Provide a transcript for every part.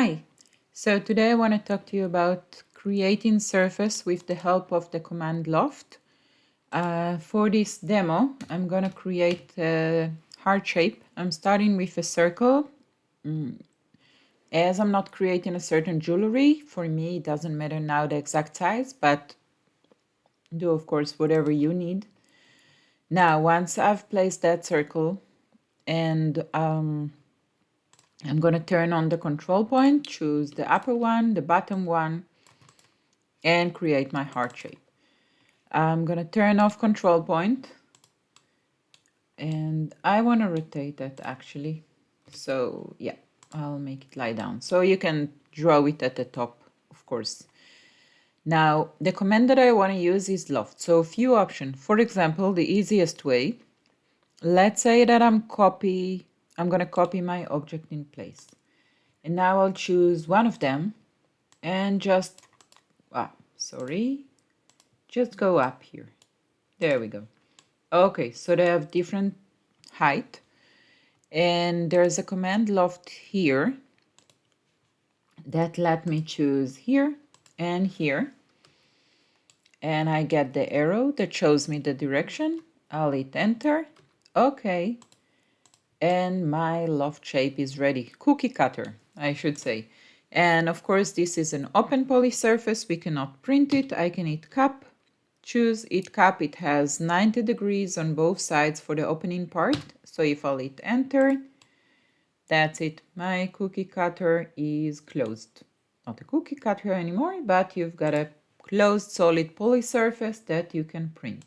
Hi, so today I want to talk to you about creating surface with the help of the command Loft. For this demo, I'm going to create a heart shape. I'm starting with a circle. As I'm not creating a certain jewelry, for me it doesn't matter now the exact size, but do of course whatever you need. Now, once I've placed that circle and I'm going to turn on the control point, choose the upper one, the bottom one, and create my heart shape. I'm going to turn off control point, and I want to rotate that actually. So yeah, I'll make it lie down. So you can draw it at the top, of course. Now, the command that I want to use is Loft. So a few options. For example, the easiest way, let's say that I'm going to copy my object in place. And now I'll choose one of them and just go up here. There we go. Okay, so they have different height. And there's a command Loft here that let me choose here and here. And I get the arrow that shows me the direction. I'll hit enter. Okay. And my Loft shape is ready. Cookie cutter, I should say. And of course, this is an open poly surface. We cannot print it. I can hit cup, choose hit cup. It has 90 degrees on both sides for the opening part. So if I'll hit enter, that's it. My cookie cutter is closed. Not a cookie cutter anymore, but you've got a closed solid poly surface that you can print.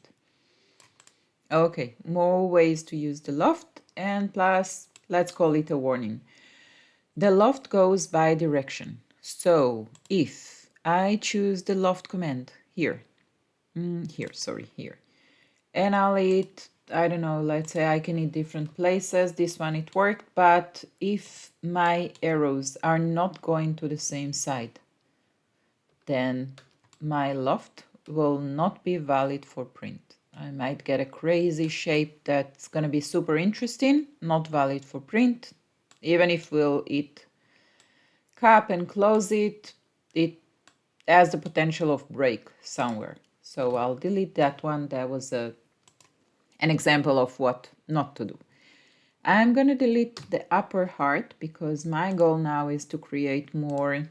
Okay, more ways to use the Loft, and plus, let's call it a warning. The Loft goes by direction. So if I choose the Loft command here, here, and I'll hit, I don't know, let's say I can hit different places. This one it worked, but if my arrows are not going to the same side, then my Loft will not be valid for print. I might get a crazy shape that's going to be super interesting, not valid for print. Even if we'll hit cap and close it, it has the potential of break somewhere. So I'll delete that one. That was an example of what not to do. I'm going to delete the upper heart because my goal now is to create more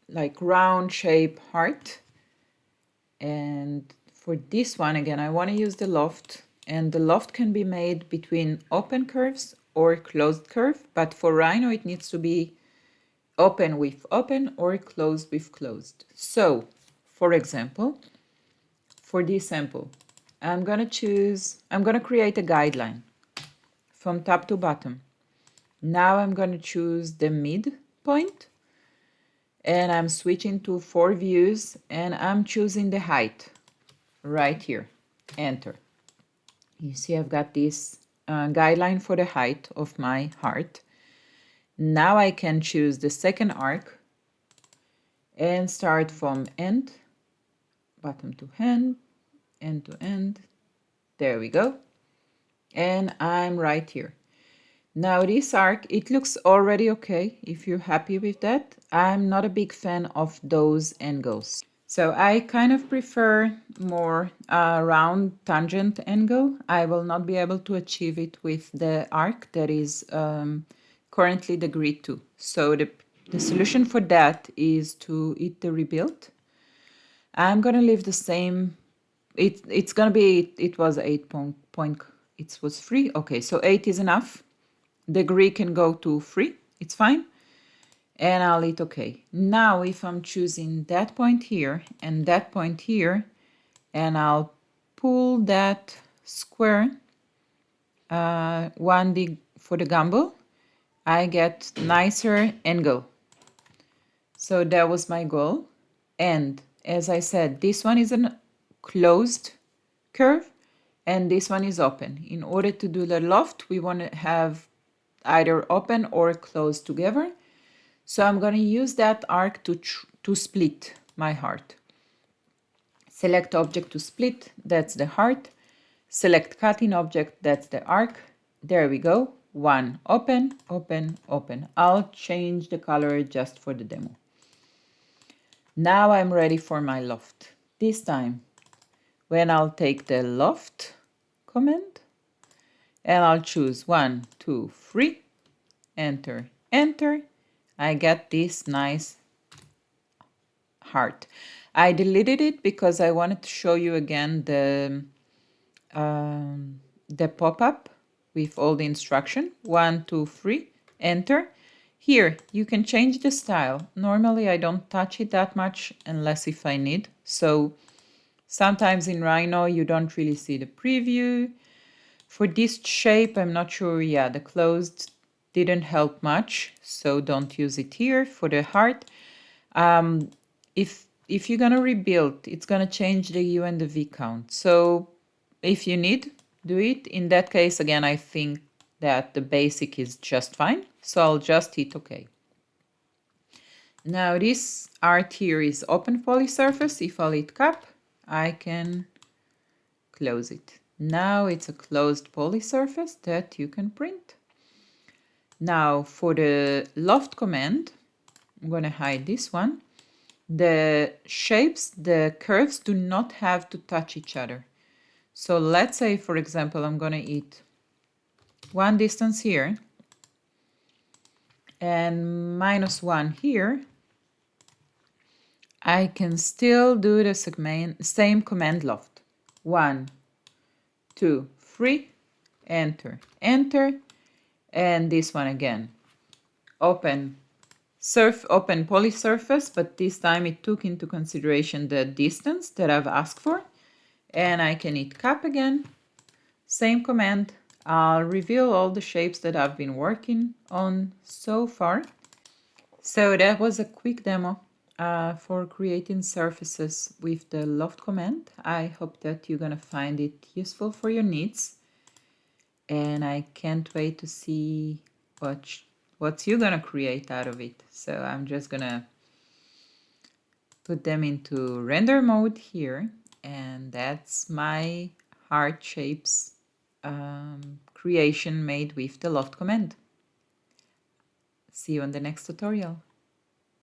like round shape heart. And for this one, again, I want to use the Loft, and the Loft can be made between open curves or closed curve, but for Rhino, it needs to be open with open or closed with closed. So, for example, for this sample, I'm going to create a guideline from top to bottom. Now I'm going to choose the mid point, and I'm switching to 4 views, and I'm choosing the height right here. Enter. You see I've got this guideline for the height of my heart. Now I can choose the second arc and start from end, bottom to end to end. There we go. And I'm right here. Now this arc, it looks already okay if you're happy with that. I'm not a big fan of those angles. So I kind of prefer more round tangent angle. I will not be able to achieve it with the arc that is currently the grid 2. So the solution for that is to hit the rebuild. I'm going to leave the same. It's going to be, it was 8 point, it was 3. Okay, so 8 is enough. The grid can go to 3, it's fine. And I'll hit OK. Now if I'm choosing that point here and that point here, and I'll pull that square 1D for the gumball, I get nicer angle. So that was my goal. And as I said, this one is a closed curve and this one is open. In order to do the Loft, we want to have either open or closed together. So I'm going to use that arc to split my heart. Select object to split, that's the heart. Select cutting object, that's the arc. There we go. 1, open, open, open. I'll change the color just for the demo. Now I'm ready for my loft. This time, when I'll take the loft command, and I'll choose 1, 2, 3, enter, enter, I get this nice heart. I deleted it because I wanted to show you again the pop-up with all the instruction. 1, 2, 3, enter. Here, you can change the style. Normally, I don't touch it that much unless if I need. So sometimes in Rhino, you don't really see the preview. For this shape, I'm not sure. Yeah, the closed didn't help much, so don't use it here. For the heart, if you're gonna rebuild, it's gonna change the U and the V count. So if you need, do it. In that case, again, I think that the basic is just fine. So I'll just hit OK. Now this art here is open poly surface. If I'll hit cap, I can close it. Now it's a closed poly surface that you can print. Now for the loft command, I'm going to hide this one. The shapes, the curves do not have to touch each other. So let's say, for example, I'm going to hit one distance here and -1 here. I can still do the same command loft. 1, 2, 3, enter, enter, and this one again. Open poly surface, but this time it took into consideration the distance that I've asked for. And I can hit cap again, same command. I'll reveal all the shapes that I've been working on so far. So that was a quick demo for creating surfaces with the loft command. I hope that you're gonna find it useful for your needs. And I can't wait to see what you're gonna create out of it. So I'm just gonna put them into render mode here, and that's my heart shapes creation made with the loft command. See you on the next tutorial.